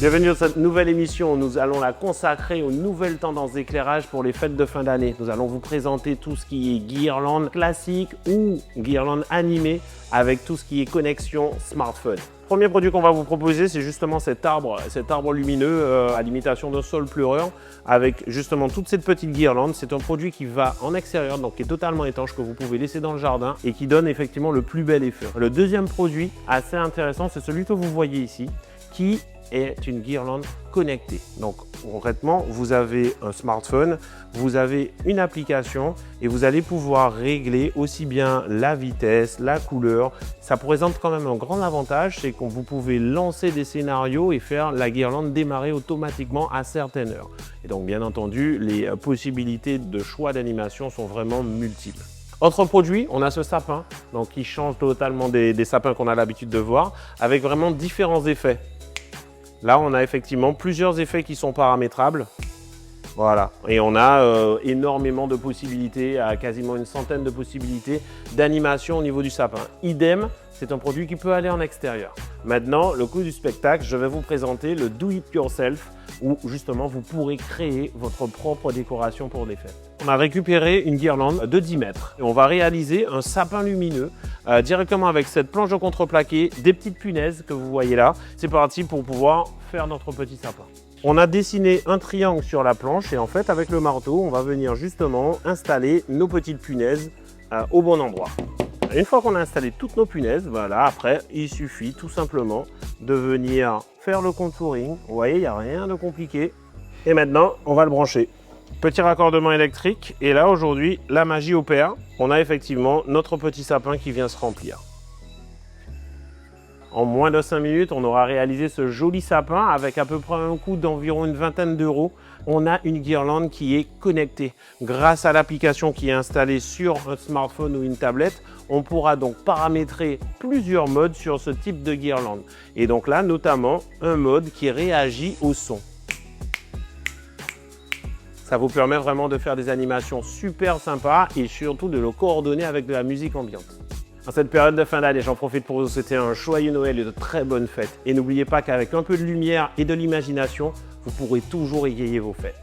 Bienvenue dans cette nouvelle émission. Nous allons la consacrer aux nouvelles tendances d'éclairage pour les fêtes de fin d'année. Nous allons vous présenter tout ce qui est guirlande classique ou guirlande animée avec tout ce qui est connexion smartphone. Premier produit qu'on va vous proposer, c'est justement cet arbre lumineux à l'imitation d'un sol pleureur avec justement toute cette petite guirlande. C'est un produit qui va en extérieur, donc qui est totalement étanche, que vous pouvez laisser dans le jardin et qui donne effectivement le plus bel effet. Le deuxième produit assez intéressant, c'est celui que vous voyez ici, qui est une guirlande connectée. Donc concrètement, vous avez un smartphone, vous avez une application et vous allez pouvoir régler aussi bien la vitesse, la couleur. Ça présente quand même un grand avantage, c'est que vous pouvez lancer des scénarios et faire la guirlande démarrer automatiquement à certaines heures. Et donc bien entendu, les possibilités de choix d'animation sont vraiment multiples. Autre produit, on a ce sapin, donc qui change totalement des sapins qu'on a l'habitude de voir, avec vraiment différents effets. Là, on a effectivement plusieurs effets qui sont paramétrables. Voilà, et on a énormément de possibilités, quasiment une centaine de possibilités d'animation au niveau du sapin. Idem, c'est un produit qui peut aller en extérieur. Maintenant, le coup du spectacle, je vais vous présenter le Do It Yourself, où justement vous pourrez créer votre propre décoration pour des fêtes. On a récupéré une guirlande de 10 mètres et on va réaliser un sapin lumineux directement avec cette planche de contreplaqué, des petites punaises que vous voyez là. C'est parti pour pouvoir faire notre petit sapin. On a dessiné un triangle sur la planche et en fait avec le marteau, on va venir justement installer nos petites punaises au bon endroit. Une fois qu'on a installé toutes nos punaises, voilà, après il suffit tout simplement de venir faire le contouring. Vous voyez, il n'y a rien de compliqué. Et maintenant, on va le brancher. Petit raccordement électrique et là aujourd'hui, la magie opère. On a effectivement notre petit sapin qui vient se remplir. En moins de 5 minutes, on aura réalisé ce joli sapin avec à peu près un coût d'environ une vingtaine d'euros. On a une guirlande qui est connectée. Grâce à l'application qui est installée sur un smartphone ou une tablette, on pourra donc paramétrer plusieurs modes sur ce type de guirlande. Et donc là, notamment, un mode qui réagit au son. Ça vous permet vraiment de faire des animations super sympas et surtout de le coordonner avec de la musique ambiante. En cette période de fin d'année, j'en profite pour vous souhaiter un joyeux Noël et de très bonnes fêtes. Et n'oubliez pas qu'avec un peu de lumière et de l'imagination, vous pourrez toujours égayer vos fêtes.